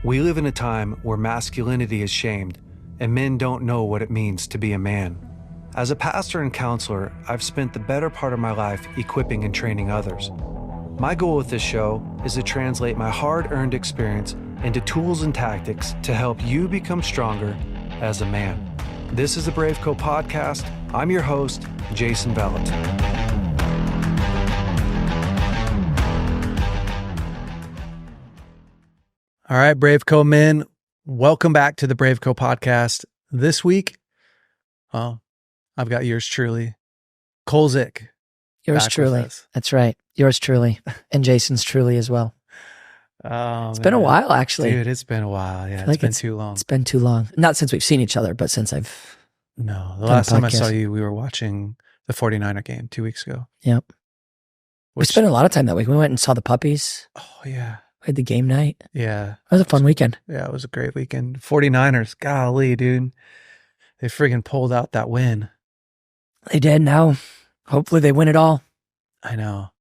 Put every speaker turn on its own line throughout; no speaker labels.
We live in a time where masculinity is shamed and men don't know what it means to be a man. As a pastor and counselor, I've spent the better part of my life equipping and training others. My goal with this show is to translate my hard-earned experience into tools and tactics to help you become stronger as a man. This is the BraveCo podcast. I'm your host, Jason Vellet. All right, BraveCo men, welcome back to the BraveCo podcast. This week, I've got yours truly, Cole Zick.
Yours truly. That's right. Yours truly. And Jason's truly as well.
Oh,
it's been a while, actually.
Dude, it's been a while. Yeah, it's been too long.
It's been too long. Not since we've seen each other, but since I've...
No, the last time I saw you, we were watching the 49er game 2 weeks ago.
Yep. We spent a lot of time that week. We went and saw the puppies.
Oh, yeah.
We had the game night.
Yeah.
It was a fun weekend.
Yeah, it was a great weekend. 49ers, golly, dude. They friggin' pulled out that win.
They did. Now, hopefully they win it all.
I know.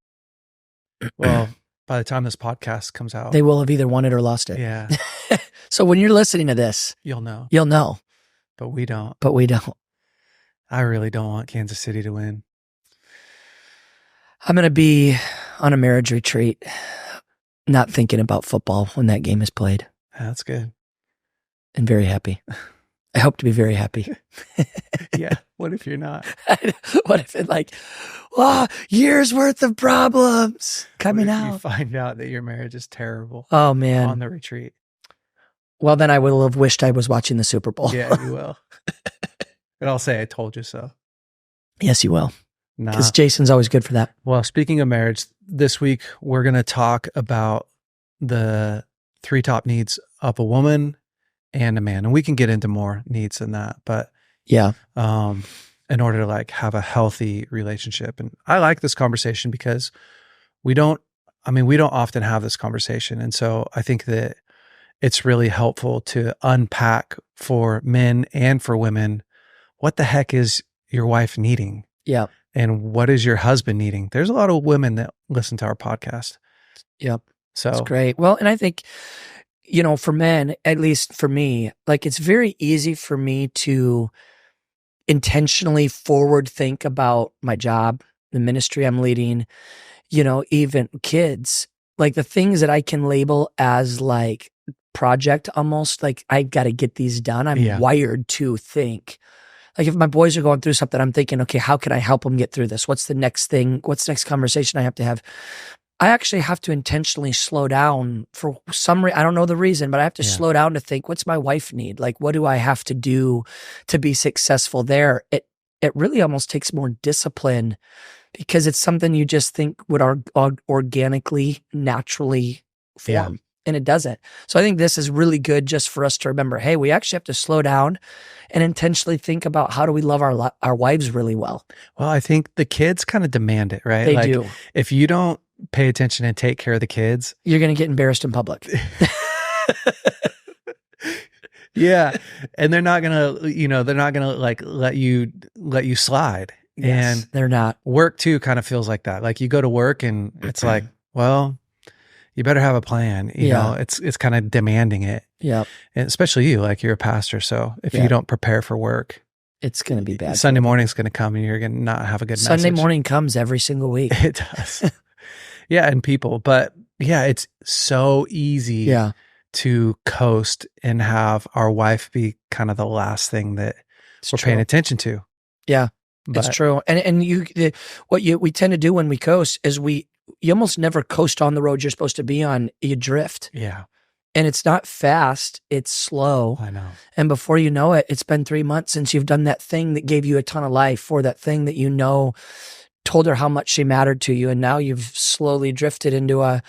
Well, by the time this podcast comes out,
they will have either won it or lost it.
Yeah.
So when you're listening to this,
you'll know.
You'll know.
But we don't.
But we don't.
I really don't want Kansas City to win.
I'm going to be on a marriage retreat, not thinking about football when that game is played.
That's good.
And very happy. I hope to be very happy.
Yeah. What if you're not?
What if it years worth of problems coming out?
You find out that your marriage is terrible.
Oh, man.
On the retreat.
Well, then I will have wished I was watching the Super Bowl.
Yeah, you will. And I'll say I told you so.
Yes, you will.
Nah.
Because Jason's always good for that.
Well, speaking of marriage, this week we're going to talk about the 3 top needs of a woman and a man. And we can get into more needs than that. But
yeah,
in order to have a healthy relationship. And I like this conversation because we don't often have this conversation. And so I think that it's really helpful to unpack for men and for women, what the heck is your wife needing?
Yeah.
And what is your husband needing? There's a lot of women that listen to our podcast.
Yep.
So
that's great. Well, and I think, for men, at least for me, it's very easy for me to intentionally forward think about my job, the ministry I'm leading, even kids, the things that I can label as project almost, I got to get these done. I'm wired to think. If my boys are going through something, I'm thinking, okay, how can I help them get through this? What's the next thing? What's the next conversation I have to have? I actually have to intentionally slow down for some reason. I don't know the reason, but I have to slow down to think, what's my wife need? What do I have to do to be successful there? It really almost takes more discipline because it's something you just think would organically, naturally form. Yeah. And it doesn't. So I think this is really good just for us to remember, hey, we actually have to slow down and intentionally think about how do we love our wives really well.
Well, I think the kids kind of demand it, right?
They do.
If you don't pay attention and take care of the kids,
you're going to get embarrassed in public.
Yeah. And they're not going to, let you slide.
Yes,
and
they're not.
Work too kind of feels like that. You go to work and it's you better have a plan. You know, it's kind of demanding it.
Yeah.
And especially you, you're a pastor. So if you don't prepare for work,
it's going to be bad.
Sunday morning's going to come and you're going to not have a good message.
Sunday morning comes every single week.
It does. Yeah. And people, but it's so easy to coast and have our wife be kind of the last thing that we're paying attention to.
Yeah. But it's true. And we tend to do when we coast is you almost never coast on the road you're supposed to be on. You drift.
Yeah.
And it's not fast. It's slow.
I know.
And before you know it, it's been 3 months since you've done that thing that gave you a ton of life, or that ththing that told her how much she mattered to you. And now you've slowly drifted onto a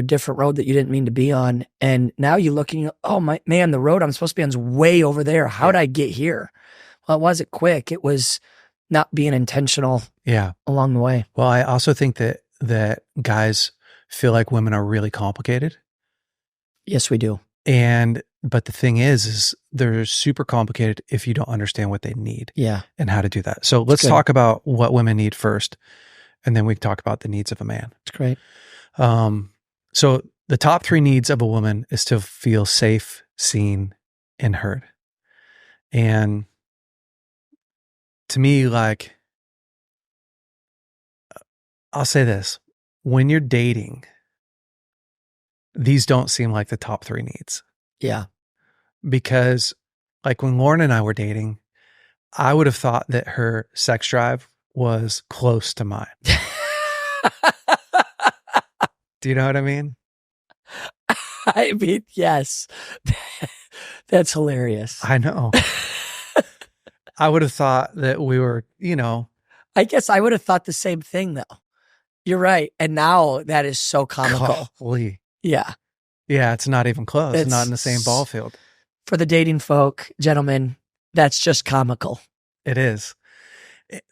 different road that you didn't mean to be on. And now you're looking, oh my man, the road I'm supposed to be on is way over there. How did I get here? Well, it wasn't quick. It was not being intentional along the way.
Well, I also think that guys feel like women are really complicated.
Yes, we do.
But the thing is they're super complicated if you don't understand what they need and how to do that. So let's talk about what women need first, and then we can talk about the needs of a man.
That's great.
So the top 3 needs of a woman is to feel safe, seen, and heard. And to me, like, I'll say this, when you're dating, these don't seem like the top 3 needs.
Yeah.
Because like when Lauren and I were dating, I would have thought that her sex drive was close to mine. Do you know what I mean?
I mean, yes. That's hilarious.
I know. I would have thought that we were,
I guess I would have thought the same thing, though. You're right. And now that is so comical.
Golly.
Yeah.
Yeah, it's not even close. It's not in the same ball field.
For the dating folk, gentlemen, that's just comical.
It is.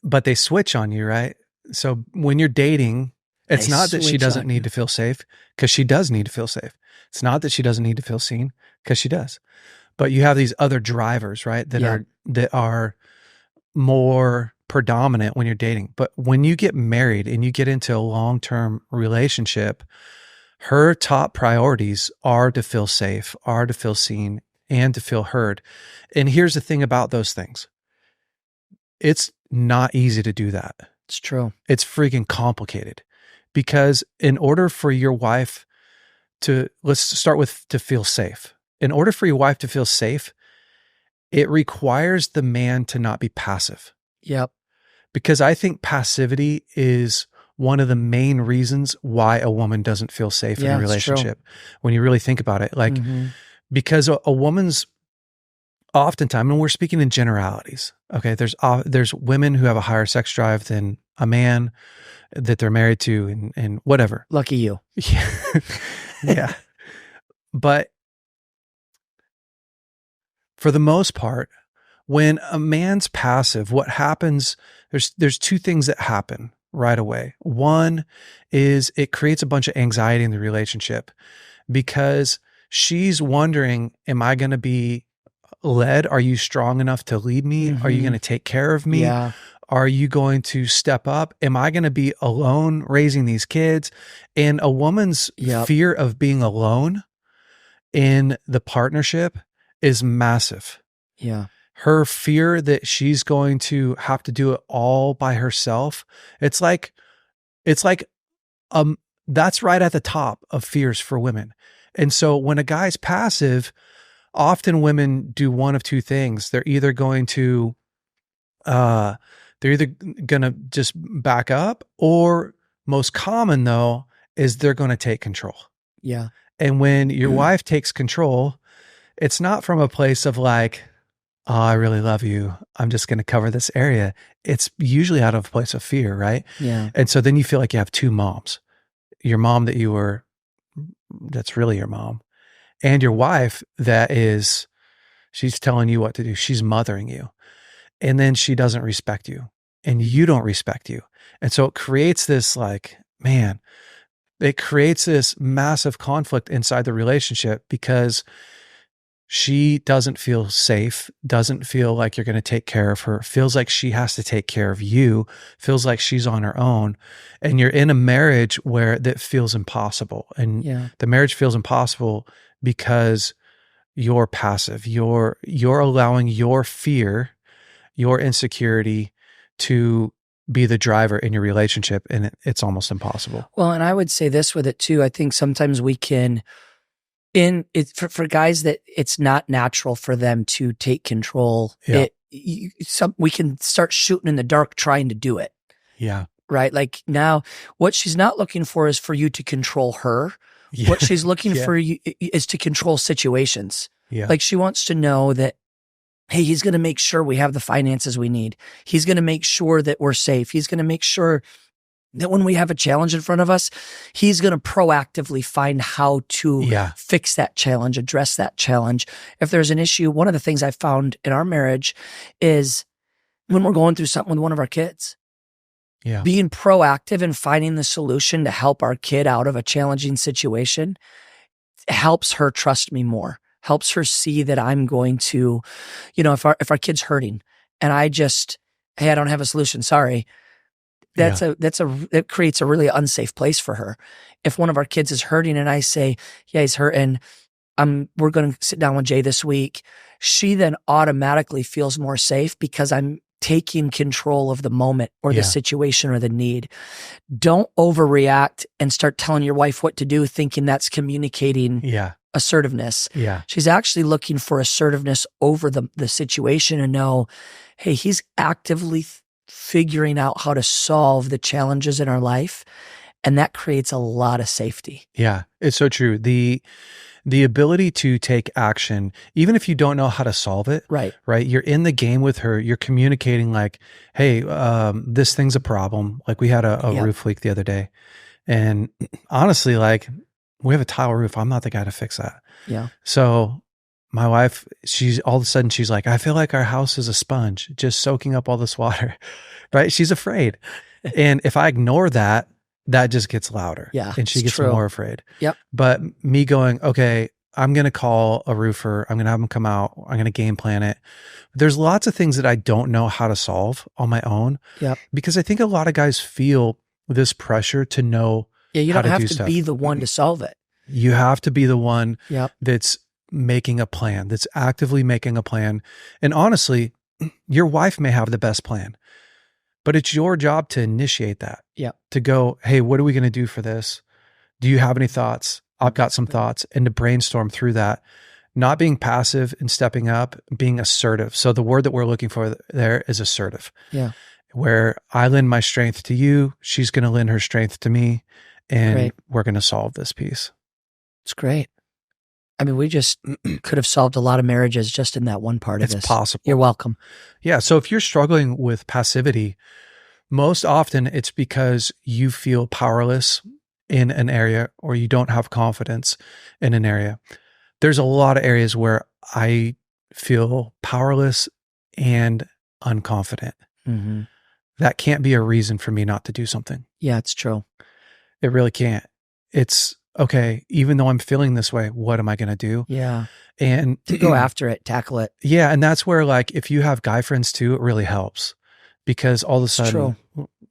But they switch on you, right? So when you're dating, it's not that she doesn't need to feel safe, because she does need to feel safe. It's not that she doesn't need to feel seen, because she does. But you have these other drivers, right? That are more predominant when you're dating. But when you get married and you get into a long-term relationship, her top priorities are to feel safe, are to feel seen, and to feel heard. And here's the thing about those things. It's not easy to do that.
It's true.
It's freaking complicated, because in order for your wife to, let's start with to feel safe. In order for your wife to feel safe, it requires the man to not be passive.
Yep.
Because I think passivity is one of the main reasons why a woman doesn't feel safe in a relationship. When you really think about it, like, because a woman's oftentimes, and we're speaking in generalities. Okay. There's women who have a higher sex drive than a man that they're married to and whatever.
Lucky you.
Yeah. Yeah. But for the most part, when a man's passive, what happens, there's 2 things that happen right away. One is it creates a bunch of anxiety in the relationship, because she's wondering, am I going to be led? Are you strong enough to lead me? Are you going to take care of me?
Yeah.
Are you going to step up? Am I going to be alone raising these kids? And a woman's fear of being alone in the partnership is massive.
Yeah.
Her fear that she's going to have to do it all by herself. It's like that's right at the top of fears for women. And so when a guy's passive, often women do one of 2 things. They're either going to just back up, or most common though is they're going to take control.
Yeah.
And when your wife takes control, it's not from a place of like, oh, I really love you, I'm just going to cover this area. It's usually out of a place of fear, right?
Yeah.
And so then you feel like you have 2 moms. Your mom that's really your mom, and your wife she's telling you what to do. She's mothering you. And then she doesn't respect you, and you don't respect you. And so it creates this massive conflict inside the relationship, because she doesn't feel safe, doesn't feel like you're going to take care of her, feels like she has to take care of you, feels like she's on her own. And you're in a marriage where that feels impossible. And the marriage feels impossible because you're passive. You're allowing your fear, your insecurity to be the driver in your relationship, and it's almost impossible.
Well, and I would say this with it too. I think sometimes we can, for guys that it's not natural for them to take control.
Yeah.
We can start shooting in the dark trying to do it.
Yeah.
Right. Like now, what she's not looking for is for you to control her. Yeah. What she's looking for you is to control situations.
Yeah.
Like she wants to know that, hey, he's going to make sure we have the finances we need. He's going to make sure that we're safe. He's going to make sure that when we have a challenge in front of us, he's going to proactively find how to fix that challenge, address that challenge. If there's an issue, one of the things I found in our marriage is when we're going through something with one of our kids, being proactive and finding the solution to help our kid out of a challenging situation helps her trust me more, helps her see that I'm going to, if our kid's hurting and hey, I don't have a solution, sorry. It creates a really unsafe place for her. If one of our kids is hurting and I say, yeah, he's hurting, we're going to sit down with Jay this week, she then automatically feels more safe because I'm taking control of the moment or the situation or the need. Don't overreact and start telling your wife what to do, thinking that's communicating assertiveness.
Yeah.
She's actually looking for assertiveness over the situation and know, hey, he's actively figuring out how to solve the challenges in our life. And that creates a lot of safety.
Yeah, it's so true. The ability to take action, even if you don't know how to solve it,
right?
You're in the game with her. You're communicating like, hey, this thing's a problem. Like we had a roof leak the other day. And honestly, like we have a tile roof. I'm not the guy to fix that.
Yeah.
So my wife, she's all of a sudden, she's like, I feel like our house is a sponge just soaking up all this water, right? She's afraid. And if I ignore that, that just gets louder.
Yeah.
And she gets more afraid.
Yep.
But me going, okay, I'm going to call a roofer. I'm going to have them come out. I'm going to game plan it. There's lots of things that I don't know how to solve on my own.
Yep.
Because I think a lot of guys feel this pressure to know
you
how
don't have
do
to
stuff.
be the one to solve it.
You have to be the one that's making a plan, that's actively making a plan. And honestly, your wife may have the best plan, but it's your job to initiate that.
Yeah.
To go, hey, what are we going to do for this? Do you have any thoughts? I've got some thoughts, and to brainstorm through that, not being passive and stepping up, being assertive. So the word that we're looking for there is assertive.
Yeah.
Where I lend my strength to you, she's going to lend her strength to me, and we're going to solve this piece.
It's great. I mean, we just could have solved a lot of marriages just in that one part of this.
It's possible.
You're welcome.
Yeah. So if you're struggling with passivity, most often it's because you feel powerless in an area or you don't have confidence in an area. There's a lot of areas where I feel powerless and unconfident.
Mm-hmm.
That can't be a reason for me not to do something.
Yeah, it's true.
It really can't. It's okay. Even though I'm feeling this way, what am I going to do?
Yeah.
And
to go after it, tackle it.
Yeah. And that's where, like, if you have guy friends too, it really helps because all of a sudden,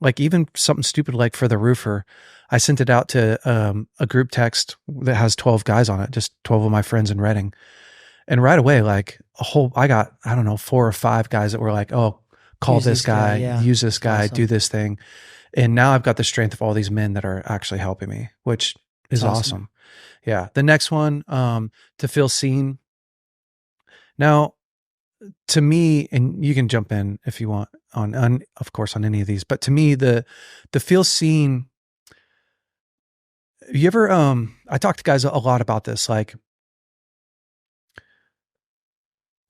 like even something stupid, like for the roofer, I sent it out to a group text that has 12 guys on it, just 12 of my friends in Reading. And right away, like I got, I don't know, 4 or 5 guys that were like, oh, call use this guy, use this guy, do this thing. And now I've got the strength of all these men that are actually helping me, which is awesome. Yeah. The next one, to feel seen. Now, to me, and you can jump in if you want on of course, on any of these, but to me, the feel seen, you ever, I talk to guys a lot about this, like,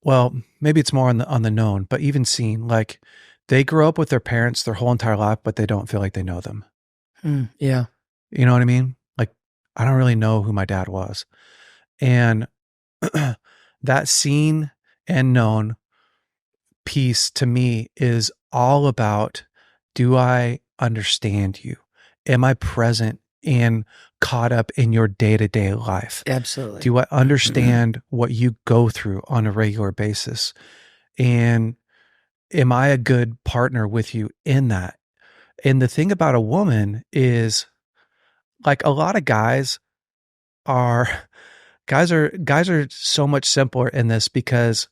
well, maybe it's more on the known, but even seen, like they grow up with their parents their whole entire life, but they don't feel like they know them.
Yeah.
You know what I mean? Like, I don't really know who my dad was. And that seen and known piece to me is all about, do I understand you? Am I present and caught up in your day-to-day life?
Absolutely.
Do I understand what you go through on a regular basis? And am I a good partner with you in that? And the thing about a woman is, like, a lot of guys are so much simpler in this because,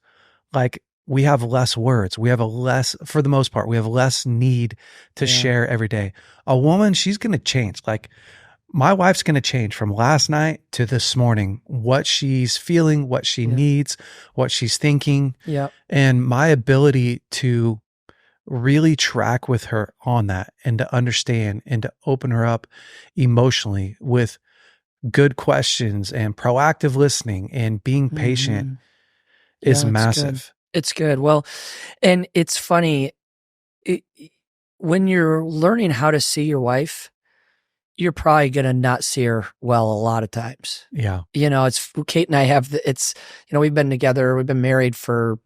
like, we have less words. We have for the most part, we have less need to share every day. A woman, she's going to change. Like, my wife's going to change from last night to this morning, what she's feeling, what she needs, what she's thinking.
Yeah.
And my ability to really track with her on that and to understand and to open her up emotionally with good questions and proactive listening and being patient is massive.
It's good. Well, and it's funny, when you're learning how to see your wife, you're probably going to not see her well a lot of times.
Yeah.
You know, it's Kate and I we've been together, we've been married for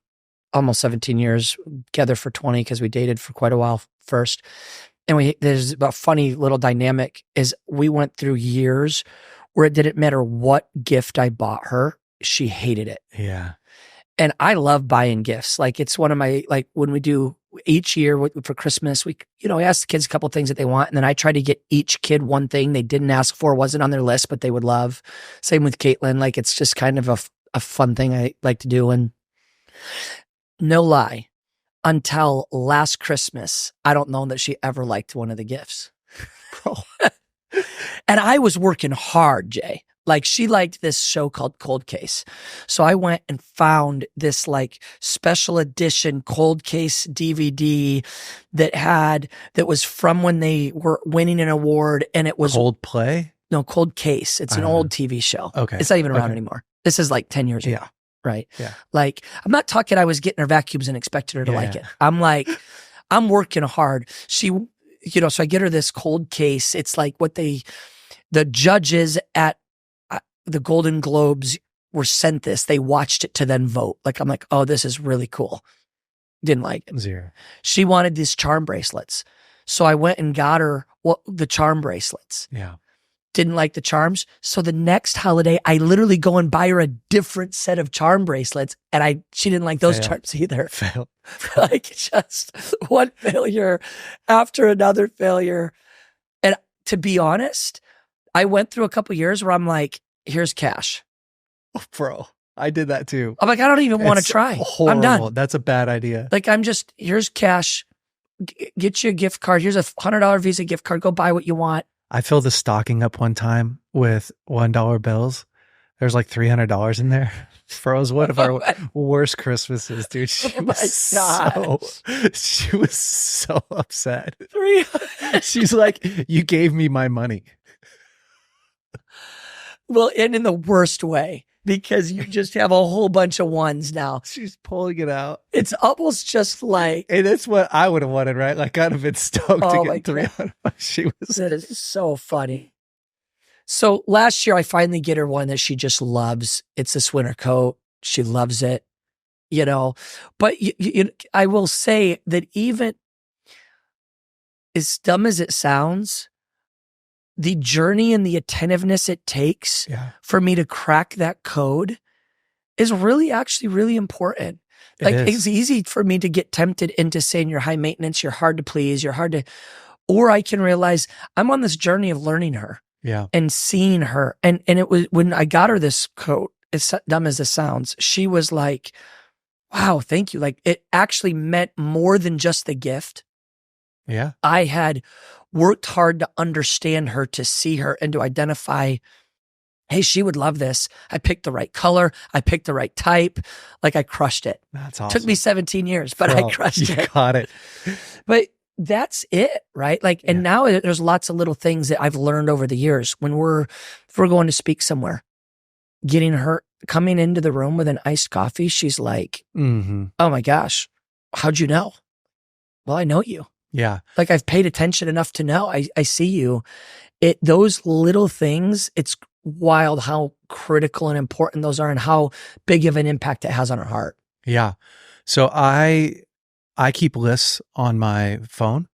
almost 17 years, together for 20 because we dated for quite a while first. And there's a funny little dynamic is we went through years where it didn't matter what gift I bought her, she hated it.
Yeah.
And I love buying gifts. Like it's one of my, like when we do each year for Christmas, we ask the kids a couple things that they want. And then I try to get each kid one thing they didn't ask for, wasn't on their list, but they would love. Same with Caitlin. Like it's just kind of a fun thing I like to do. And no lie, until last Christmas, I don't know that she ever liked one of the gifts. Bro. And I was working hard, Jay. Like she liked this show called Cold Case. So I went and found this like special edition Cold Case DVD that was from when they were winning an award, and it was
Cold Play?
No, Cold Case. It's an old TV show.
Okay.
It's not even around anymore. This is like 10 years ago.
Yeah.
Right.
Yeah.
Like I'm not talking I was getting her vacuums and expected her to like it. I'm like, I'm working hard. She, so I get her this Cold Case. It's like what the judges at the Golden Globes were sent this. They watched it to then vote. Like, I'm like, oh, this is really cool. Didn't like it.
Zero.
She wanted these charm bracelets. So I went and got her the charm bracelets.
Yeah.
Didn't like the charms. So the next holiday, I literally go and buy her a different set of charm bracelets. And she didn't like those charms either.
Fail.
Like just one failure after another failure. And to be honest, I went through a couple years where I'm like, here's cash.
Bro, I did that too.
I'm like, I don't even want to try.
Horrible.
I'm done.
That's a bad idea.
Like, here's cash. Get you a gift card. Here's a $100 Visa gift card. Go buy what you want.
I filled the stocking up one time with $1 bills. There's like $300 in there. Bro, it was one of our worst Christmases, dude. She was so upset. She's like, you gave me my money.
Well, and in the worst way, because you just have a whole bunch of ones now.
She's pulling it out.
It's almost just like...
And that's what I would have wanted, right? Like, I'd have been stoked to get 300 bucks. She was...
That is so funny. So last year, I finally get her one that she just loves. It's this winter coat. She loves it, But I will say that even as dumb as it sounds, the journey and the attentiveness it takes for me to crack that code is actually really important. Like it's easy for me to get tempted into saying you're high maintenance, you're hard to please, or I can realize I'm on this journey of learning her and seeing her. And it was when I got her this coat, as dumb as this sounds, she was like, wow, thank you. Like it actually meant more than just the gift.
Yeah.
I had worked hard to understand her, to see her, and to identify, hey, she would love this. I picked the right color. I picked the right type. Like I crushed it.
That's awesome.
Took me 17 years, but I crushed it.
You got it.
But that's it, right? Like, and now there's lots of little things that I've learned over the years. When if we're going to speak somewhere, getting her coming into the room with an iced coffee, she's like, oh my gosh, how'd you know? Well, I know you.
Yeah.
Like I've paid attention enough to know I see you. Those little things, it's wild how critical and important those are and how big of an impact it has on our heart.
Yeah. So I keep lists on my phone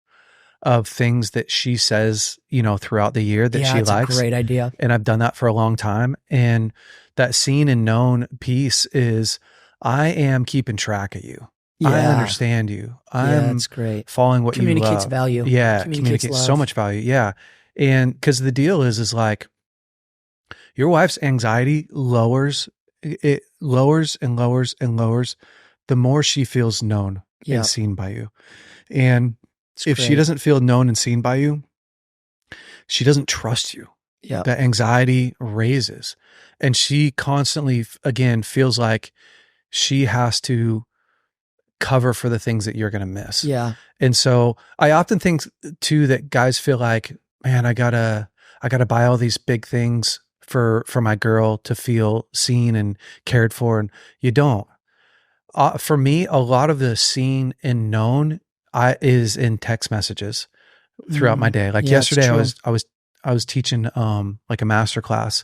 of things that she says, throughout the year that she likes.
That's a great idea.
And I've done that for a long time. And that seen and known piece is I am keeping track of you.
Yeah.
I understand you.
That's great.
Following what you love.
Communicates value.
Yeah. Communicates so much value. Yeah. And because the deal is like your wife's anxiety lowers and lowers the more she feels known and seen by you. And if she doesn't feel known and seen by you, she doesn't trust you.
Yeah.
That anxiety raises. And she constantly, again, feels like she has to cover for the things that you're going to miss.
Yeah.
And so I often think too that guys feel like, man, I gotta buy all these big things for my girl to feel seen and cared for. And you don't. For me, a lot of the seen and known is in text messages throughout my day. Like yesterday, I was teaching like a master class,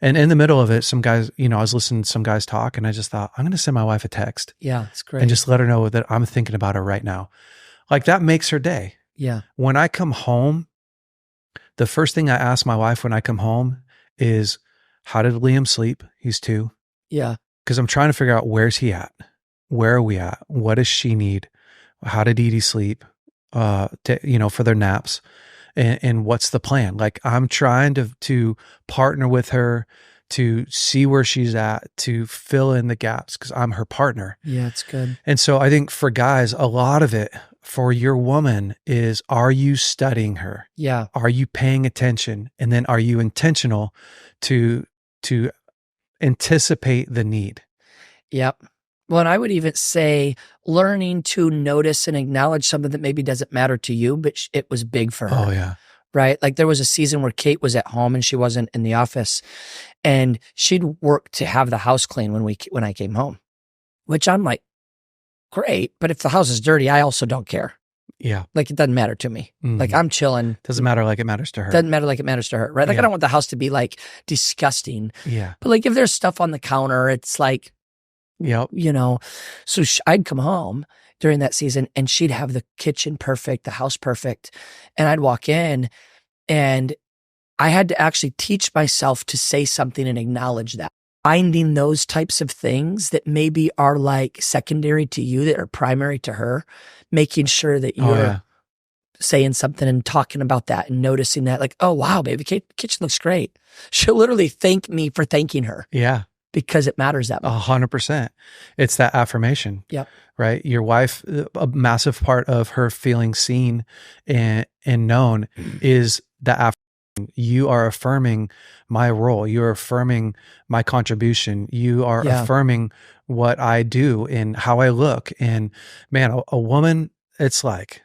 and in the middle of it, some guys, I was listening to some guys talk, and I just thought, I'm going to send my wife a text.
Yeah, it's great.
And just let her know that I'm thinking about her right now. Like that makes her day.
Yeah.
When I come home, the first thing I ask my wife when I come home is, how did Liam sleep? He's 2.
Yeah.
because I'm trying to figure out, where's he at? Where are we at? What does she need? How did Edie sleep? For their naps, and what's the plan? Like, I'm trying to partner with her to see where she's at, to fill in the gaps, because I'm her partner.
Yeah, it's good.
And so I think for guys, a lot of it for your woman is, are you studying her?
Yeah.
Are you paying attention? And then are you intentional to anticipate the need?
Yep. Well, and I would even say learning to notice and acknowledge something that maybe doesn't matter to you, but it was big for her.
Oh yeah.
Right? Like, there was a season where Kate was at home and she wasn't in the office, and she'd work to have the house clean when I came home, which I'm like, great. But if the house is dirty, I also don't care.
Yeah.
Like, it doesn't matter to me.
Mhm.
Like, I'm chilling.
Doesn't matter like it matters to her.
Doesn't matter like it matters to her. Right? Like,
Yeah.
I don't want the house to be like disgusting.
Yeah.
But like, if there's stuff on the counter, it's like,
Yep.
So I'd come home during that season and she'd have the kitchen perfect, the house perfect. And I'd walk in, and I had to actually teach myself to say something and acknowledge that. Finding those types of things that maybe are like secondary to you, that are primary to her, making sure that you're saying something and talking about that and noticing that, like, oh, wow, baby, kitchen looks great. She'll literally thank me for thanking her.
Yeah.
Because it matters that much.
100%. It's that affirmation.
Yep.
Right. Your wife, a massive part of her feeling seen and known is the affirmation. You are affirming my role. You're affirming my contribution. You are affirming what I do and how I look. And man, a woman, it's like,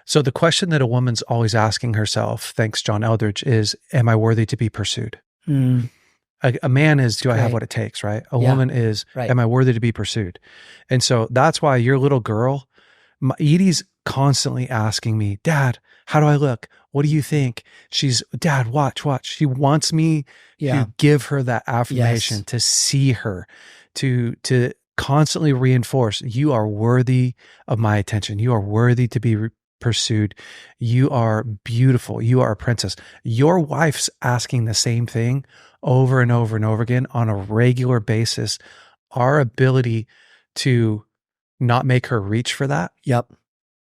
so the question that a woman's always asking herself, thanks John Eldridge, is, am I worthy to be pursued?
Mm.
A man is, do I have what it takes, right? A woman is, am I worthy to be pursued? And so that's why your little girl, Edie's constantly asking me, Dad, how do I look? What do you think? She's, Dad, watch. She wants me to give her that affirmation, to see her, to constantly reinforce, you are worthy of my attention. You are worthy to be pursued. You are beautiful. You are a princess. Your wife's asking the same thing over and over and over again on a regular basis. Our ability to not make her reach for that,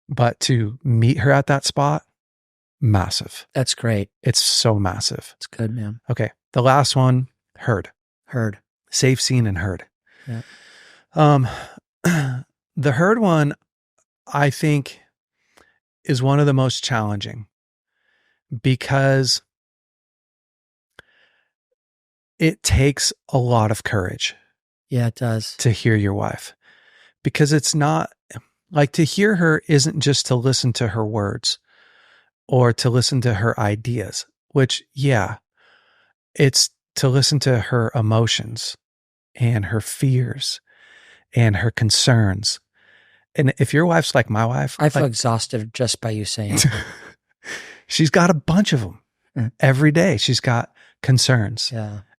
but to meet her at that spot, massive.
That's great.
It's so massive.
It's good, man.
Okay. The last one, heard. Safe, seen, and heard.
Yeah.
The heard one, I think, is one of the most challenging, because it takes a lot of courage.
Yeah, it does.
To hear your wife, because it's not like, to hear her isn't just to listen to her words or to listen to her ideas, which, it's to listen to her emotions and her fears and her concerns. And if your wife's like my wife,
I feel exhausted just by you saying it.
She's got a bunch of them every day. She's got concerns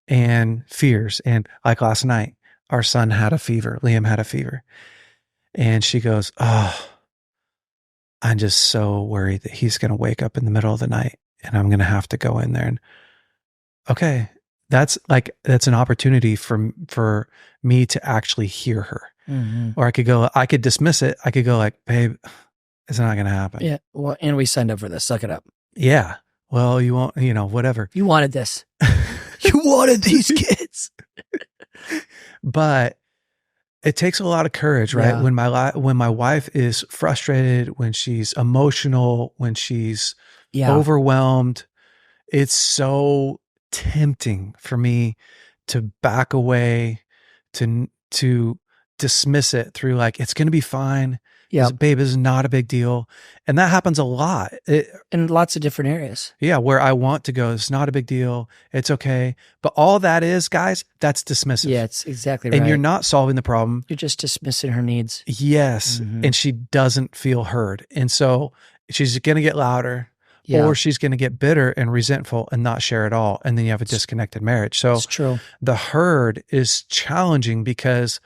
and fears. And like last night, our son had a fever. Liam had a fever. And she goes, oh, I'm just so worried that he's going to wake up in the middle of the night and I'm going to have to go in there. And okay, that's an opportunity for me to actually hear her. Mm-hmm. Or I could dismiss it. I could go like, babe, it's not going to happen.
Yeah. Well, and we signed up for this. Suck it up.
Yeah. Well, you won't, whatever.
You wanted this. You wanted these kids.
But it takes a lot of courage, right? Yeah. When my wife is frustrated, when she's emotional, when she's overwhelmed, it's so tempting for me to back away, to dismiss it through like, it's going to be fine. Yeah. Babe, this is not a big deal. And that happens a lot.
In lots of different areas.
Yeah. Where I want to go, it's not a big deal. It's okay. But all that is, guys, that's dismissive.
Yeah, it's exactly right.
And you're not solving the problem.
You're just dismissing her needs.
Yes. Mm-hmm. And she doesn't feel heard. And so she's going to get louder or she's going to get bitter and resentful and not share at all. And then you have a disconnected marriage. So
it's true.
The heard is challenging because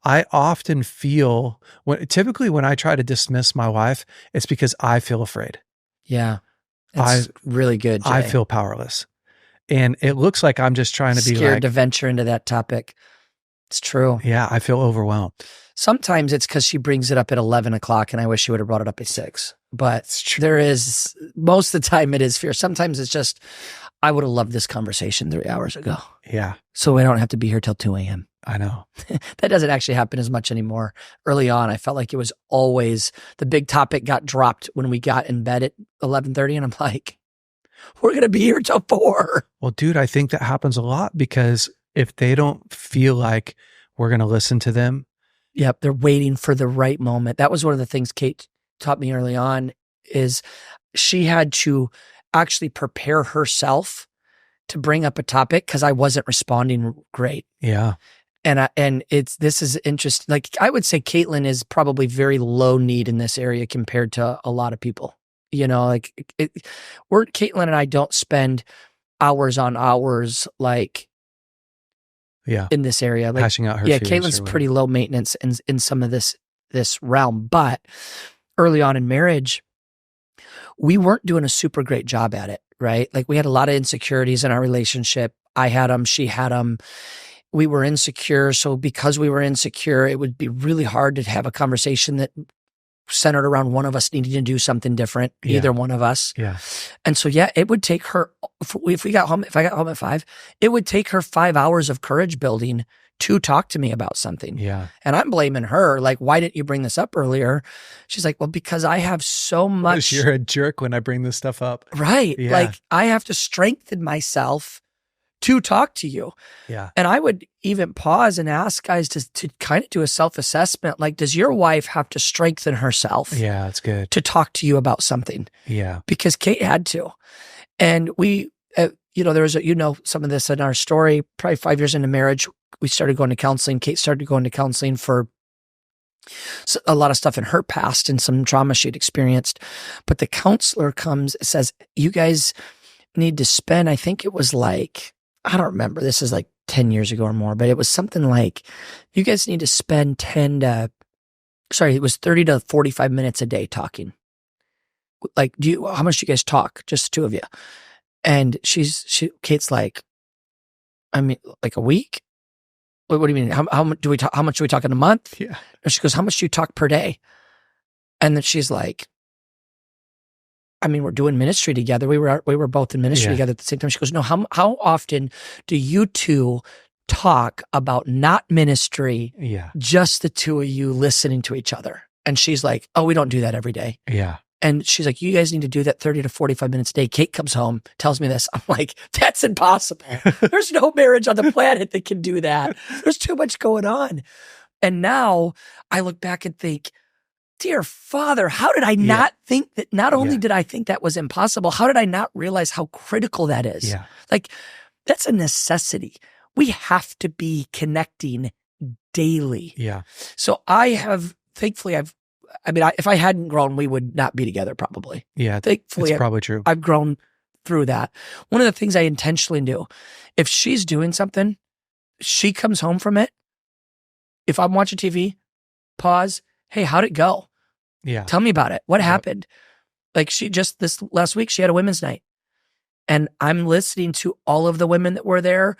I often feel typically when I try to dismiss my wife, it's because I feel afraid.
Yeah. That's really good, Jay.
I feel powerless. And it looks like I'm just trying to be
scared to venture into that topic. It's true.
Yeah, I feel overwhelmed.
Sometimes it's because she brings it up at 11 o'clock and I wish she would have brought it up at 6. But there is, most of the time it is fear. Sometimes it's just, I would have loved this conversation 3 hours ago.
Yeah.
So we don't have to be here till 2 a.m.
I know.
That doesn't actually happen as much anymore. Early on, I felt like it was always, the big topic got dropped when we got in bed at 11:30 and I'm like, we're going to be here till 4.
Well, dude, I think that happens a lot because if they don't feel like we're going to listen to them.
Yep. They're waiting for the right moment. That was one of the things Kate taught me early on is she had to actually prepare herself to bring up a topic because I wasn't responding great.
Yeah.
And this is interesting. Like I would say Caitlin is probably very low need in this area compared to a lot of people. You know, like Caitlin and I don't spend hours on hours like in this area. Like,
hashing out her feelings.
Caitlin's pretty low maintenance in some of this realm. But early on in marriage, we weren't doing a super great job at it, right? Like we had a lot of insecurities in our relationship. I had them, she had them. We were insecure. So because we were insecure, it would be really hard to have a conversation that centered around one of us needing to do something different, either one of us.
Yeah.
And so, it would take her, if I got home at 5, it would take her 5 hours of courage building to talk to me about something.
Yeah.
And I'm blaming her. Like, why didn't you bring this up earlier? She's like, well, because I have so much.
You're a jerk when I bring this stuff up.
Right.
Yeah.
Like I have to strengthen myself to talk to you.
Yeah.
And I would even pause and ask guys to kind of do a self-assessment. Like, does your wife have to strengthen herself?
Yeah, that's good.
To talk to you about something?
Yeah.
Because Kate had to. And we, there was some of this in our story, probably 5 years into marriage, we started going to counseling. Kate started going to counseling for a lot of stuff in her past and some trauma she'd experienced. But the counselor says, you guys need to spend, I think it was like, I don't remember, this is like 10 years ago or more, but it was something like, you guys need to spend 30 to 45 minutes a day talking. Like, how much do you guys talk? Just the two of you. And Kate's like, I mean, like a week? What do you mean? How much do we talk? How much do we talk in a month?
Yeah.
And she goes, how much do you talk per day? And then she's like, I mean, we're doing ministry together. We were both in ministry together at the same time. She goes, no, how often do you two talk about not ministry?
Yeah.
Just the two of you listening to each other. And she's like, oh, we don't do that every day.
Yeah.
And she's like, you guys need to do that 30 to 45 minutes a day. Kate comes home, tells me this. I'm like, that's impossible. There's no marriage on the planet that can do that. There's too much going on. And now I look back and think, dear Father, how did I not think that? Not only did I think that was impossible, how did I not realize how critical that is?
Yeah.
Like, that's a necessity. We have to be connecting daily.
Yeah.
So thankfully, if I hadn't grown, we would not be together probably.
Yeah.
Thankfully,
it's probably true.
I've grown through that. One of the things I intentionally do, if she's doing something, she comes home from it. If I'm watching TV, pause. Hey, how'd it go?
Yeah.
Tell me about it. What happened? Like this last week, she had a women's night and I'm listening to all of the women that were there,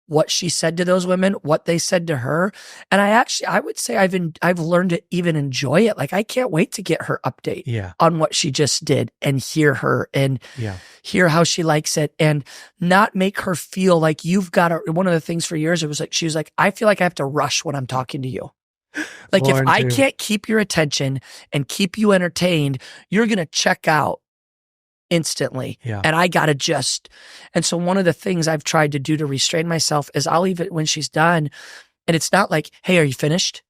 what she said to those women, what they said to her. And I would say I've learned to even enjoy it. Like I can't wait to get her update on what she just did and hear her and hear how she likes it and not make her feel like you've got to, one of the things for years, she was like, I feel like I have to rush when I'm talking to you. Like Lauren, if I can't keep your attention and keep you entertained, you're going to check out instantly. Yeah. And I got to and so one of the things I've tried to do to restrain myself is I'll leave it when she's done. And it's not like, hey, are you finished?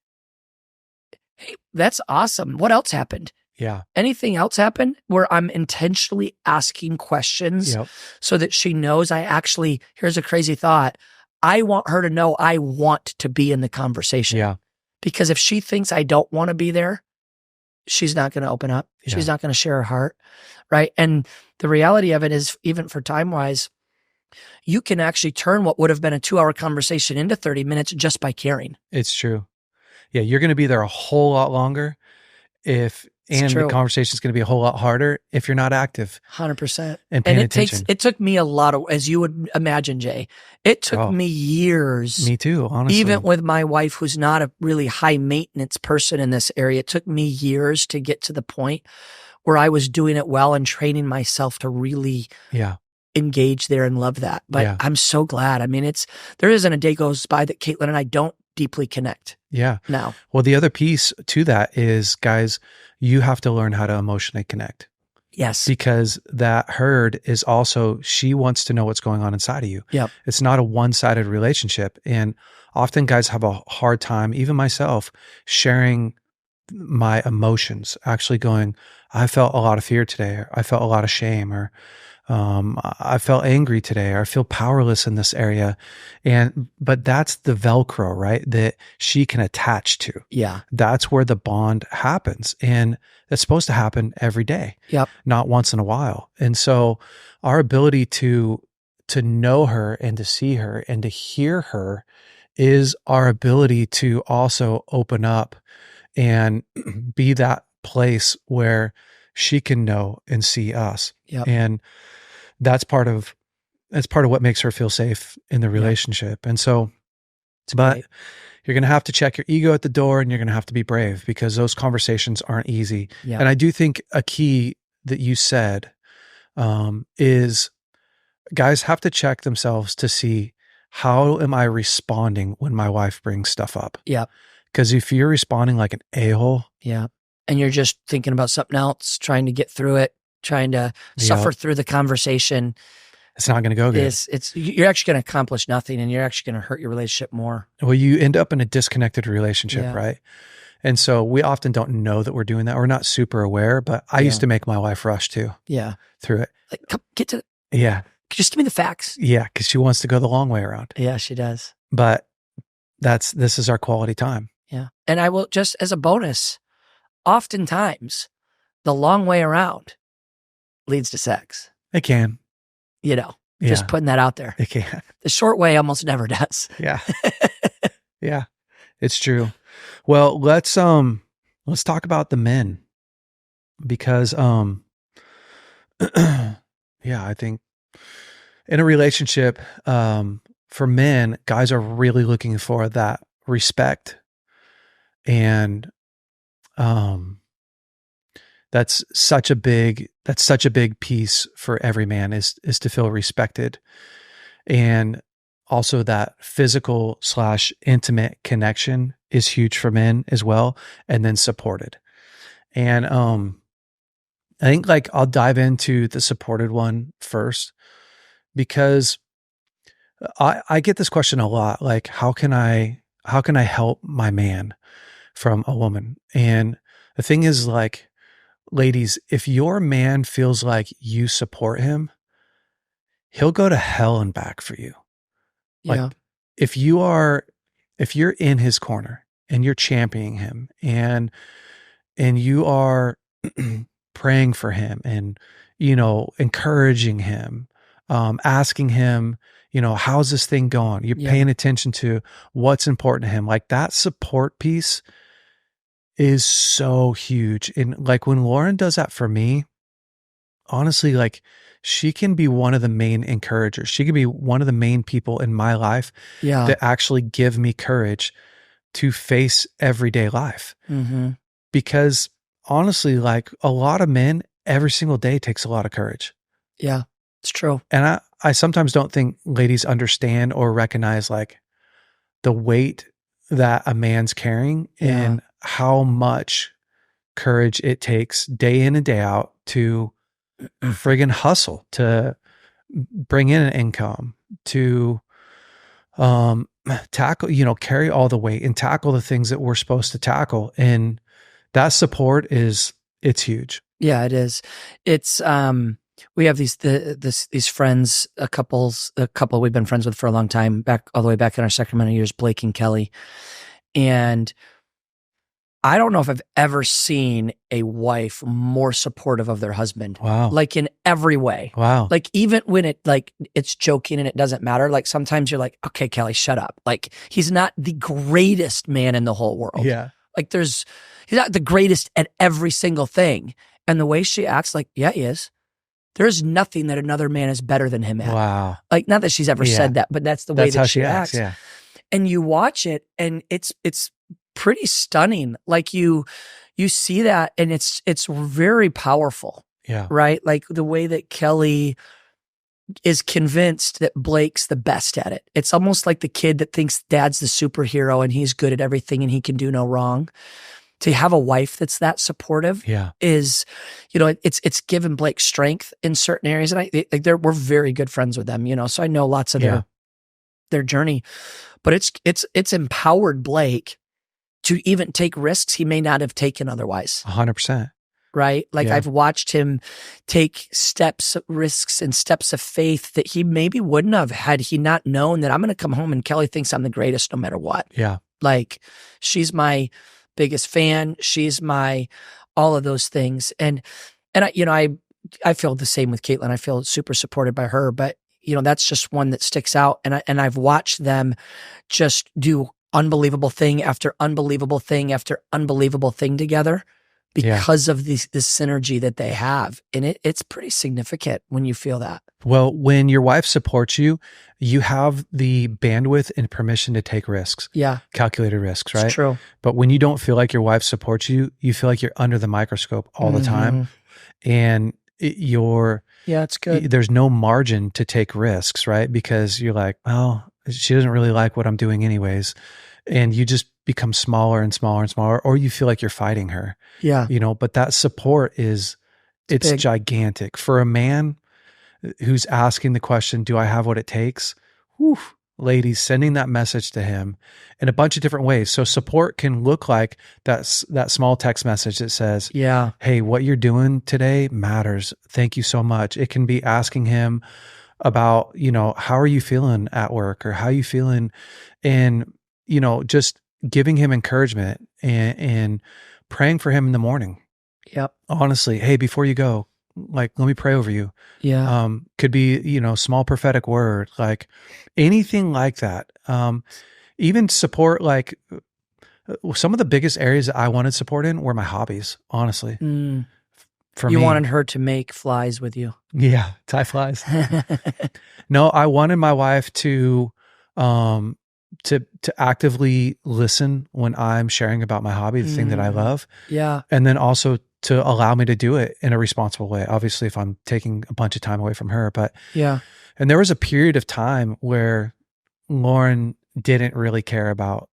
Hey, that's awesome. What else happened?
Yeah.
Anything else happen? Where I'm intentionally asking questions so that she knows here's a crazy thought. I want her to know I want to be in the conversation. Yeah. Because if she thinks I don't want to be there, she's not going to open up. Yeah. She's not going to share her heart. Right. And the reality of it is, even for time-wise, you can actually turn what would have been a 2-hour conversation into 30 minutes just by caring.
It's true. Yeah. You're going to be there a whole lot longer if And the
true.
conversation is going to be a whole lot harder if you're not active
100%.
and paying
And
attention.
it took me a lot of, as you would imagine, Jay, it took me years.
Me too, honestly.
Even with my wife, who's not a really high maintenance person in this area, it took me years to get to the point where I was doing it well and training myself to really engage there and love that. But I'm so glad. I mean, there isn't a day goes by that Caitlin and I don't deeply connect.
Yeah.
Now.
Well, the other piece to that is, guys, you have to learn how to emotionally connect.
Yes.
Because that herd is also, she wants to know what's going on inside of you.
Yep.
It's not a one-sided relationship. And often guys have a hard time, even myself, sharing my emotions, actually going, I felt a lot of fear today, or I felt a lot of shame, or I felt angry today, or I feel powerless in this area. But that's the Velcro, right? That she can attach to.
Yeah.
That's where the bond happens. And it's supposed to happen every day.
Yep.
Not once in a while. And so our ability to know her and to see her and to hear her is our ability to also open up and be that place where she can know and see us.
Yep.
And that's part of what makes her feel safe in the relationship. And so, but you're going to have to check your ego at the door, and you're going to have to be brave, because those conversations aren't easy.
Yeah.
And I do think a key that you said is guys have to check themselves to see, how am I responding when my wife brings stuff up?
Yeah.
Because if you're responding like an a-hole.
Yeah. And you're just thinking about something else, trying to get through it, trying to suffer through the conversation.
It's not going to go good.
You're actually going to accomplish nothing, and you're actually going to hurt your relationship more.
Well, you end up in a disconnected relationship, right? And so we often don't know that we're doing that. We're not super aware, but I used to make my wife rush too.
Yeah.
Through it.
Like, come, get to
just
give me the facts.
Yeah. Cause she wants to go the long way around.
Yeah, she does.
But this is our quality time.
Yeah. And I will, just as a bonus, oftentimes the long way around leads to sex.
It can.
You know, just putting that out there.
It can.
The short way almost never does.
Yeah. Yeah, it's true. Well, let's talk about the men, because, I think in a relationship, for men, guys are really looking for that respect. And, that's such a big piece for every man is to feel respected. And also that physical / intimate connection is huge for men as well. And then supported. And, I think I'll dive into the supported one first, because I get this question a lot. Like, how can I help my man from a woman? And the thing is, ladies, if your man feels like you support him, he'll go to hell and back for you.
Yeah.
If you're in his corner and you're championing him and you are praying for him and, encouraging him, asking him, how's this thing going? You're paying attention to what's important to him. That support piece is so huge. And when Lauren does that for me, honestly, she can be one of the main encouragers. She can be one of the main people in my life that actually give me courage to face everyday life.
Mm-hmm.
Because honestly, a lot of men, every single day takes a lot of courage.
Yeah, it's true.
And I sometimes don't think ladies understand or recognize the weight that a man's carrying and how much courage it takes day in and day out to friggin' hustle, to bring in an income, to tackle, carry all the weight and tackle the things that we're supposed to tackle. And that support it's huge.
Yeah, it is. It's we have these friends, a couple we've been friends with for a long time, all the way back in our Sacramento years, Blake and Kelly. And I don't know if I've ever seen a wife more supportive of their husband.
Wow.
In every way.
Wow.
Even when it's joking and it doesn't matter. Sometimes you're like, okay, Kelly, shut up. He's not the greatest man in the whole world.
Yeah.
Like he's not the greatest at every single thing. And the way she acts, like, yeah, he is. There's nothing that another man is better than him at.
Wow.
Like, not that she's ever said that, but that's the way that
how
she acts.
Yeah.
And you watch it, and it's pretty stunning. Like you see that, and it's very powerful.
Yeah.
Right? Like the way that Kelly is convinced that Blake's the best at it. It's almost like the kid that thinks dad's the superhero and he's good at everything and he can do no wrong. To have a wife that's that supportive is, it's given Blake strength in certain areas. And we're very good friends with them, so I know lots of their journey, but it's empowered Blake to even take risks he may not have taken otherwise.
100%.
Right? Like I've watched him take risks and steps of faith that he maybe wouldn't have had he not known that I'm going to come home and Kelly thinks I'm the greatest no matter what.
Yeah.
Like she's my biggest fan. She's my, all of those things. And I feel the same with Caitlin. I feel super supported by her, but that's just one that sticks out. And I've watched them just do unbelievable thing after unbelievable thing after unbelievable thing together because of this synergy that they have. And it's pretty significant when you feel that.
Well, when your wife supports you, you have the bandwidth and permission to take risks. Yeah. Calculated risks, right?
It's true.
But when you don't feel like your wife supports you, you feel like you're under the microscope all the time. And it's good. There's no margin to take risks, right? Because you're like, oh, she doesn't really like what I'm doing anyways. And you just become smaller and smaller and smaller, or you feel like you're fighting her. Yeah. But that support it's gigantic. For a man who's asking the question, do I have what it takes? Whew, ladies, sending that message to him in a bunch of different ways. So support can look like that small text message that says, hey, what you're doing today matters. Thank you so much. It can be asking him about, how are you feeling at work, or how are you feeling? And, just giving him encouragement and praying for him in the morning. Yep. Honestly, hey, before you go, like, let me pray over you. Yeah. Could be, small prophetic word, like anything like that. Even support, like some of the biggest areas that I wanted support in were my hobbies, honestly. For
you
me.
wanted her to make flies with you.
Yeah. Tie flies. No, I wanted my wife to actively listen when I'm sharing about my hobby, the thing that I love. Yeah. And then also to allow me to do it in a responsible way. Obviously, if I'm taking a bunch of time away from her, but and there was a period of time where Lauren didn't really care about,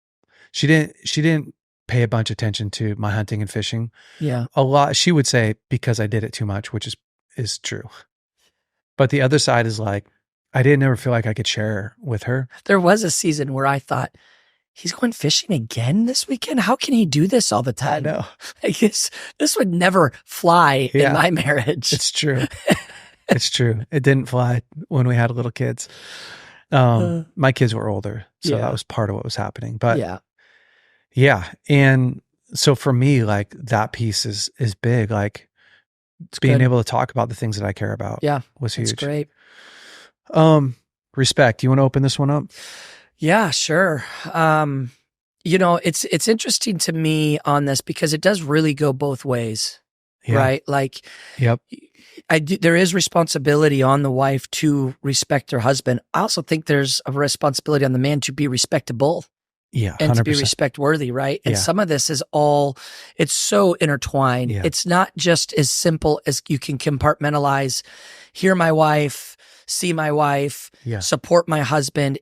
she didn't pay a bunch of attention to my hunting and fishing. Yeah. A lot, she would say, because I did it too much, which is true. But the other side is like, I didn't ever feel like I could share with her.
There was a season where I thought, he's going fishing again this weekend? How can he do this all the time?
I know.
I guess this would never fly in my marriage.
It's true. It's true. It didn't fly when we had little kids. My kids were older, so that was part of what was happening. But yeah. And so for me, like that piece is big. Like it's being able to talk about the things that I care about was huge.
That's great.
Respect. You want to open this one up?
Yeah, sure. It's interesting to me on this because it does really go both ways, right? Like, there is responsibility on the wife to respect her husband. I also think there's a responsibility on the man to be respectable. Yeah. 100%. And to be respect worthy, right? And some of this is it's so intertwined. Yeah. It's not just as simple as you can compartmentalize, hear my wife, see my wife, support my husband.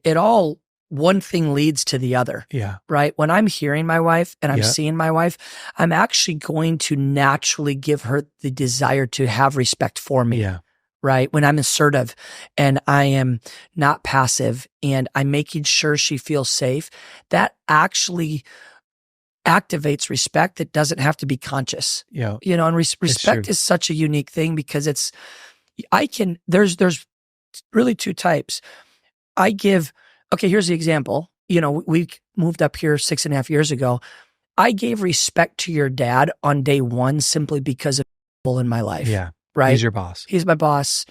One thing leads to the other. Yeah. Right. When I'm hearing my wife and I'm seeing my wife, I'm actually going to naturally give her the desire to have respect for me. Yeah. Right. When I'm assertive and I am not passive and I'm making sure she feels safe, that actually activates respect that doesn't have to be conscious. Yeah. And respect is such a unique thing because there's really two types. Here's the example. We moved up here 6.5 years ago. I gave respect to your dad on day one simply because of people in my life. Yeah. Right.
He's your boss.
He's my boss.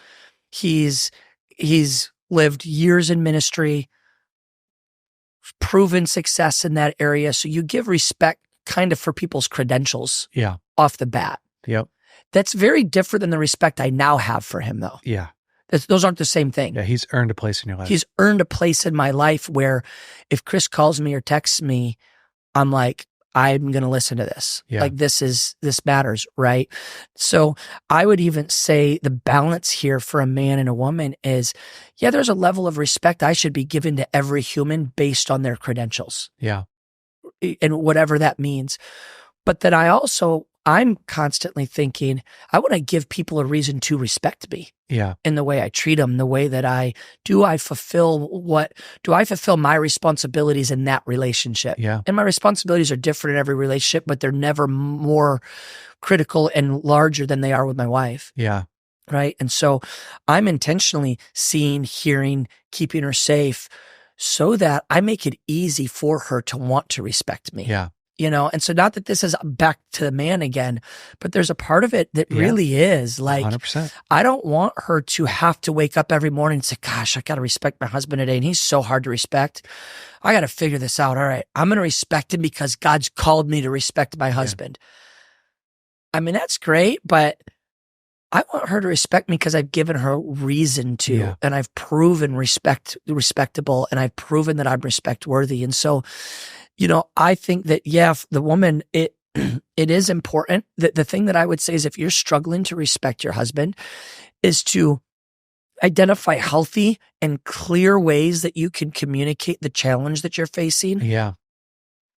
He's lived years in ministry, proven success in that area. So you give respect kind of for people's credentials
Yeah.
off the bat.
Yep.
That's very different than the respect I now have for him, though.
Yeah.
Those aren't the same thing.
Yeah. He's earned a place in your life.
He's earned a place in my life where if Chris calls me or texts me, I'm like, I'm going to listen to this.
Yeah.
Like this matters, right? So I would even say the balance here for a man and a woman is, yeah, there's a level of respect I should be given to every human based on their credentials.
Yeah.
And whatever that means. But then I'm constantly thinking, I want to give people a reason to respect me.
Yeah.
In the way I treat them, the way that I fulfill my responsibilities in that relationship?
Yeah.
And my responsibilities are different in every relationship, but they're never more critical and larger than they are with my wife.
Yeah.
Right. And so I'm intentionally seeing, hearing, keeping her safe so that I make it easy for her to want to respect me.
Yeah.
And so not that this is back to the man again, but there's a part of it that really is like,
100%.
I don't want her to have to wake up every morning and say, gosh, I got to respect my husband today. And he's so hard to respect. I got to figure this out. All right. I'm going to respect him because God's called me to respect my husband. Yeah. I mean, that's great, but I want her to respect me because I've given her reason to, and I've proven respectable, and I've proven that I'm respect worthy. And so, I think that, the woman, it is important that the thing that I would say is if you're struggling to respect your husband is to identify healthy and clear ways that you can communicate the challenge that you're facing.
Yeah.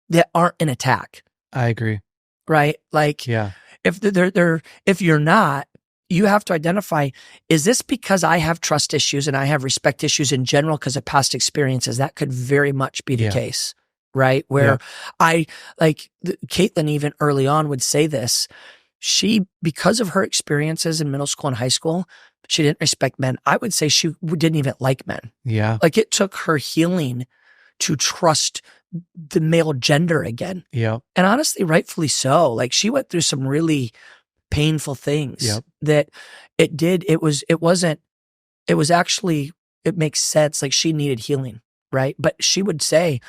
That aren't an attack.
I agree.
Right? Like, if you're not, you have to identify, is this because I have trust issues and I have respect issues in general because of past experiences? That could very much be the case. Right? Where Caitlin even early on would say this, because of her experiences in middle school and high school, she didn't respect men. I would say she didn't even like men. Yeah. Like it took her healing to trust the male gender again. Yeah. And honestly, rightfully so. Like she went through some really painful things that it makes sense. Like she needed healing. Right. But she would say,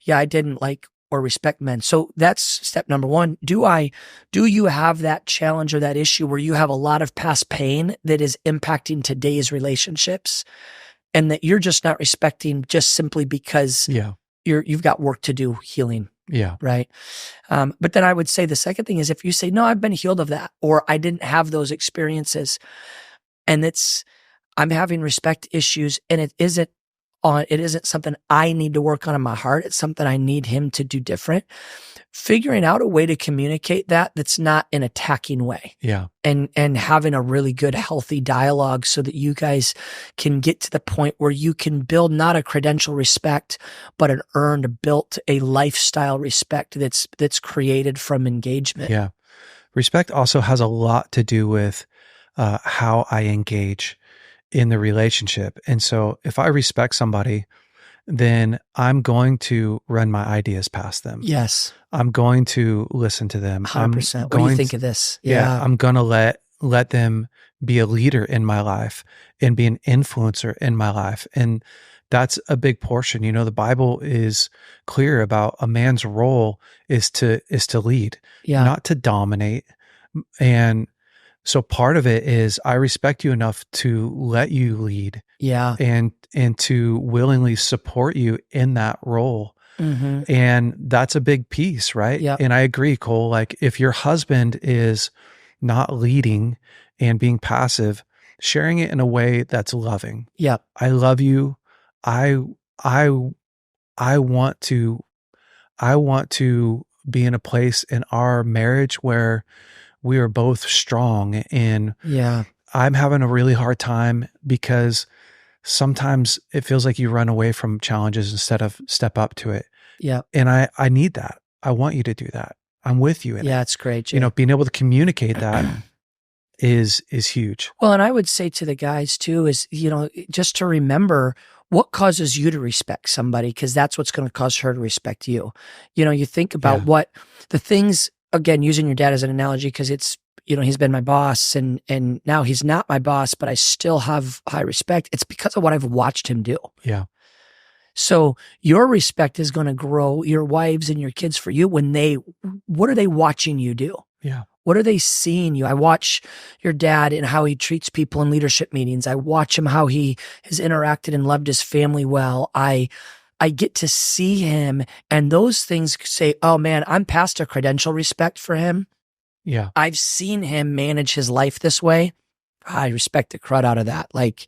I didn't like or respect men. So that's step number one. Do you have that challenge or that issue where you have a lot of past pain that is impacting today's relationships and that you're just not respecting just simply because you've got work to do healing? Yeah. Right. But then I would say the second thing is if you say, no, I've been healed of that, or I didn't have those experiences and I'm having respect issues and it isn't something I need to work on in my heart. It's something I need him to do different. Figuring out a way to communicate that's not an attacking way. Yeah. And having a really good, healthy dialogue so that you guys can get to the point where you can build not a credential respect, but an earned, built a lifestyle respect that's created from engagement.
Yeah. Respect also has a lot to do with how I engage in the relationship. And so if I respect somebody, then I'm going to run my ideas past them. Yes. I'm going to listen to them.
100%. What do you think of this?
Yeah. I'm going to let them be a leader in my life and be an influencer in my life. And that's a big portion. The Bible is clear about a man's role is to lead, not to dominate. And so part of it is I respect you enough to let you lead, and to willingly support you in that role. Mm-hmm. And that's a big piece, right? Yep. And I agree, Cole, like if your husband is not leading and being passive, sharing it in a way that's loving. Yeah. I love you. I want to be in a place in our marriage where we are both strong, and I'm having a really hard time because sometimes it feels like you run away from challenges instead of step up to it. Yeah. And I need that. I want you to do that. I'm with you in it.
Yeah, it's great, Jay.
Being able to communicate that is huge.
Well, and I would say to the guys too is, just to remember what causes you to respect somebody, because that's what's going to cause her to respect you. You think about what the things, again, using your dad as an analogy, because it's, he's been my boss and now he's not my boss, but I still have high respect. It's because of what I've watched him do. Yeah. So your respect is going to grow, your wives and your kids for you when they what are they watching you do?
Yeah.
What are they seeing you? I watch your dad and how he treats people in leadership meetings. I watch him how he has interacted and loved his family well. I get to see him, and those things say, oh man, I'm past a credential respect for him.
Yeah.
I've seen him manage his life this way. I respect the crud out of that. Like,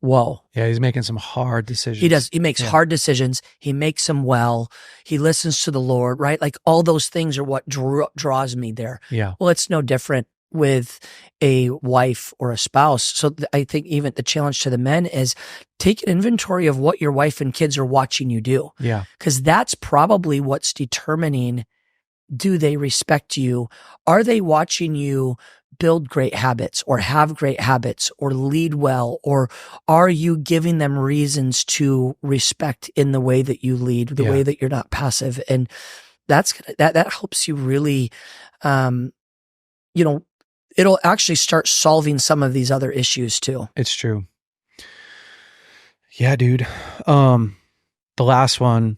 whoa.
Yeah, he's making some hard decisions.
He does. He makes hard decisions. He makes them well. He listens to the Lord, right? Like all those things are what draws me there.
Yeah.
Well, it's no different with a wife or a spouse. So I think even the challenge to the men is take an inventory of what your wife and kids are watching you do.
Yeah.
Because that's probably what's determining, do they respect you? Are they watching you build great habits or have great habits or lead well? Or are you giving them reasons to respect in the way that you lead, the way that you're not passive? And that helps you really, it'll actually start solving some of these other issues too.
It's true. Yeah, dude. The last one,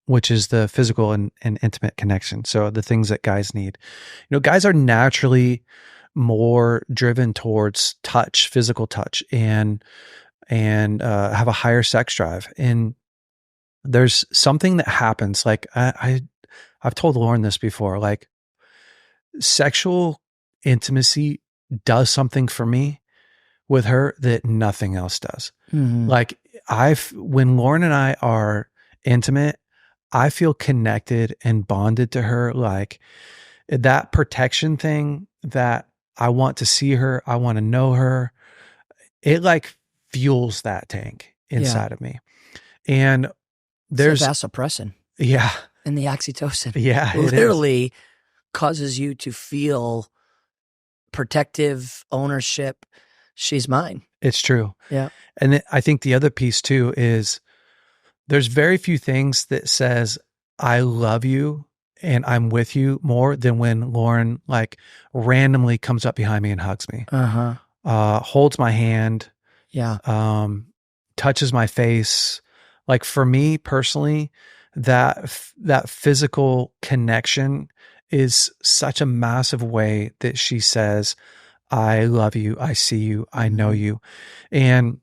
which is the physical and intimate connection. So the things that guys need. Guys are naturally more driven towards touch, physical touch, and have a higher sex drive. And there's something that happens. Like I've told Lauren this before. Like sexual intimacy does something for me with her that nothing else does.
Mm-hmm.
Like when Lauren and I are intimate, I feel connected and bonded to her. Like that protection thing that I want to see her, I want to know her. It like fuels that tank inside of me. And there's
vasopressin.
Yeah.
And the oxytocin.
Yeah.
Literally causes you to feel protective ownership. She's mine.
It's true.
Yeah.
And I think the other piece too is there's very few things that says I love you and I'm with you more than when Lauren like randomly comes up behind me and hugs me, holds my hand, touches my face. Like for me personally, that physical connection is such a massive way that she says, I love you. I see you. I know you. And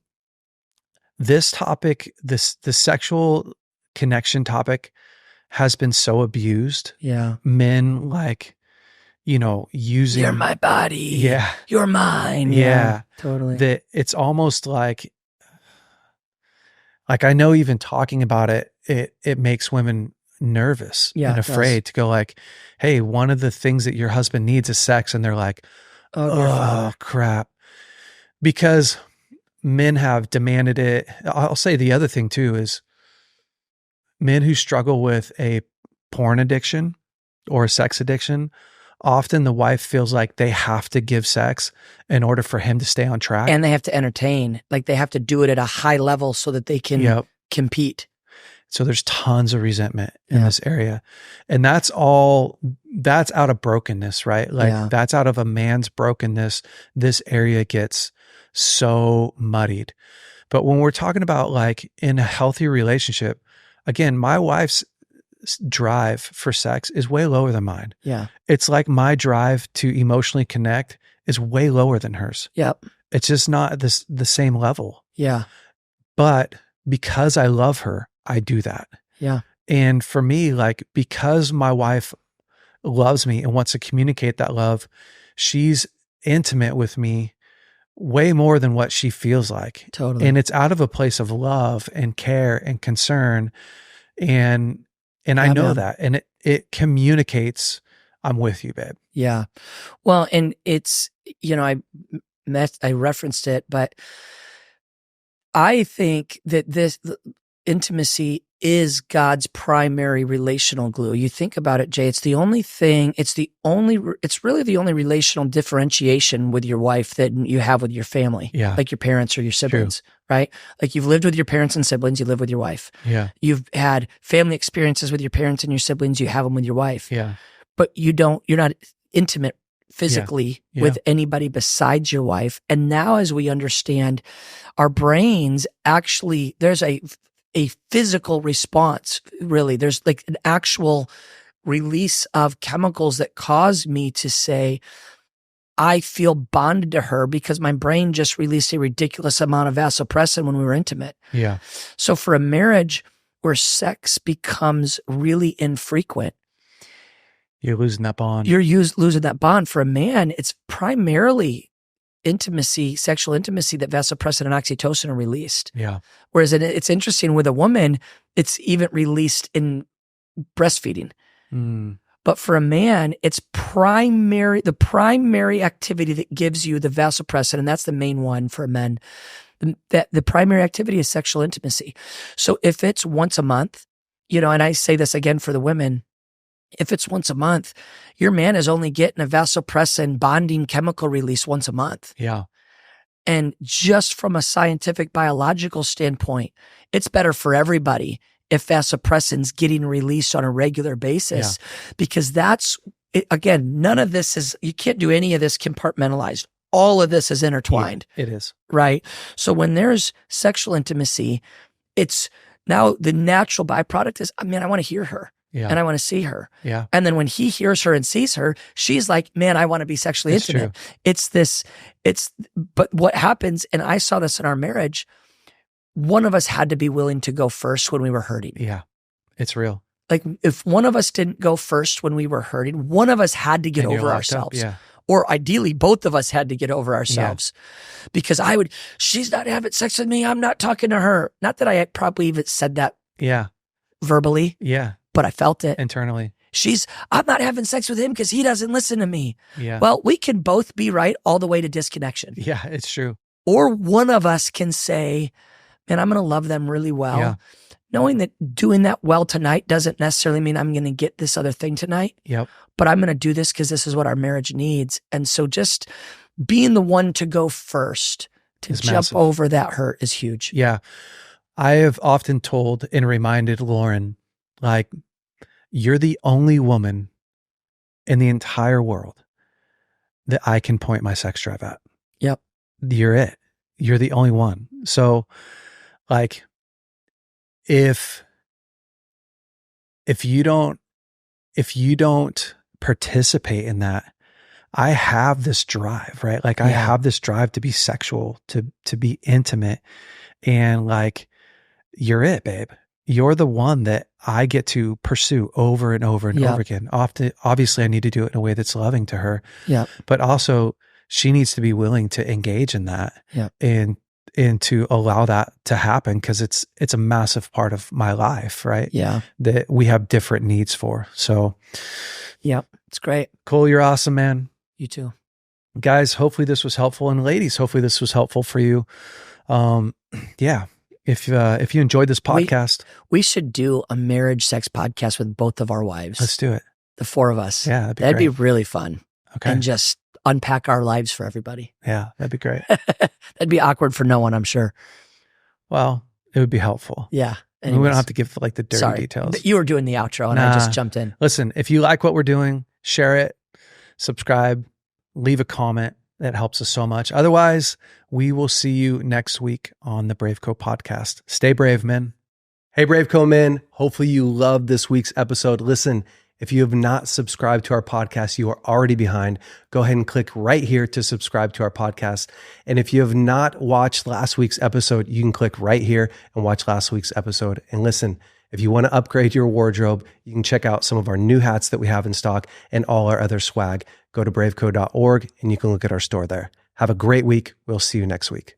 this topic, the sexual connection topic has been so abused.
Yeah.
Men like, using.
You're my body.
Yeah.
You're mine.
Yeah.
Totally.
That it's almost like I know even talking about it, it makes women nervous and afraid to go like, hey, one of the things that your husband needs is sex. And they're like, oh crap. Because men have demanded it. I'll say the other thing too is men who struggle with a porn addiction or a sex addiction, often the wife feels like they have to give sex in order for him to stay on track.
And they have to entertain, like they have to do it at a high level so that they can compete.
So there's tons of resentment in this area. And that's out of brokenness, right? Like that's out of a man's brokenness. This area gets so muddied. But when we're talking about like in a healthy relationship, again, my wife's drive for sex is way lower than mine.
Yeah.
It's like my drive to emotionally connect is way lower than hers.
Yep.
It's just not the same level.
Yeah.
But because I love her, I do that.
Yeah.
And for me, like, because my wife loves me and wants to communicate that love, she's intimate with me way more than what she feels like.
Totally.
And it's out of a place of love and care and concern. And I know that, and it communicates, I'm with you, babe.
Yeah. Well, and it's, I referenced it, but I think that this intimacy is God's primary relational glue. You think about it, Jay, it's really the only relational differentiation with your wife that you have with your family, like your parents or your siblings, right? Like you've lived with your parents and siblings, you live with your wife.
Yeah.
You've had family experiences with your parents and your siblings, you have them with your wife.
Yeah.
But you're not intimate physically with anybody besides your wife. And now as we understand, our brains actually, there's a physical response, really. There's like an actual release of chemicals that cause me to say, I feel bonded to her because my brain just released a ridiculous amount of vasopressin when we were intimate.
Yeah.
So for a marriage where sex becomes really infrequent,
you're losing that bond.
You're losing that bond. For a man, it's primarily intimacy, sexual intimacy, that vasopressin and oxytocin are released.
Yeah.
Whereas it's interesting with a woman, it's even released in breastfeeding. But for a man, it's the primary activity that gives you the vasopressin, and that's the main one for men. The primary activity is sexual intimacy. So if it's once a month, and I say this again for the women, if it's once a month, your man is only getting a vasopressin bonding chemical release once a month.
Yeah.
And just from a scientific biological standpoint, it's better for everybody if vasopressin's getting released on a regular basis, because again, none of this is, you can't do any of this compartmentalized. All of this is intertwined.
Yeah, it is.
Right? So when there's sexual intimacy, it's now the natural byproduct is, I want to hear her.
Yeah.
And I want to see her.
Yeah.
And then when he hears her and sees her, she's like, man, I want to be sexually intimate. True. But what happens, and I saw this in our marriage, one of us had to be willing to go first when we were hurting.
Yeah. It's real.
Like if one of us didn't go first when we were hurting, one of us had to get over ourselves.
Yeah.
Or ideally, both of us had to get over ourselves. Yeah. Because she's not having sex with me, I'm not talking to her. Not that I probably even said that verbally.
Yeah.
But I felt it.
Internally.
I'm not having sex with him because he doesn't listen to me.
Yeah.
Well, we can both be right all the way to disconnection.
Yeah, it's true.
Or one of us can say, man, I'm going to love them really well.
Yeah.
Knowing that doing that well tonight doesn't necessarily mean I'm going to get this other thing tonight.
Yep.
But I'm going to do this because this is what our marriage needs. And so just being the one to go first, to jump over that hurt is huge.
Yeah. I have often told and reminded Lauren, like, you're the only woman in the entire world that I can point my sex drive at.
Yep.
You're it. You're the only one. So like, if you don't participate in that, I have this drive, right? Like I have this drive to be sexual, to be intimate, and like, you're it, babe. You're the one that I get to pursue over and over and over again. Obviously I need to do it in a way that's loving to her.
Yeah.
But also she needs to be willing to engage in that and to allow that to happen, because it's a massive part of my life, right?
Yeah.
That we have different needs for. So
yeah, it's great.
Cole, you're awesome, man.
You too.
Guys, hopefully this was helpful. And ladies, hopefully this was helpful for you. Yeah. If you enjoyed this podcast,
we should do a marriage sex podcast with both of our wives.
Let's do it.
The four of us.
Yeah,
that'd be really fun.
Okay.
And just unpack our lives for everybody.
Yeah, that'd be great.
That'd be awkward for no one, I'm sure.
Well, it would be helpful.
Yeah.
We don't have to give like the dirty details.
You were doing the outro and I just jumped in.
Listen, if you like what we're doing, share it, subscribe, leave a comment. That helps us so much. Otherwise, we will see you next week on the BraveCo podcast. Stay brave, men. Hey, BraveCo men. Hopefully you loved this week's episode. Listen, if you have not subscribed to our podcast, you are already behind. Go ahead and click right here to subscribe to our podcast. And if you have not watched last week's episode, you can click right here and watch last week's episode. And listen, if you want to upgrade your wardrobe, you can check out some of our new hats that we have in stock and all our other swag. Go to braveco.org and you can look at our store there. Have a great week. We'll see you next week.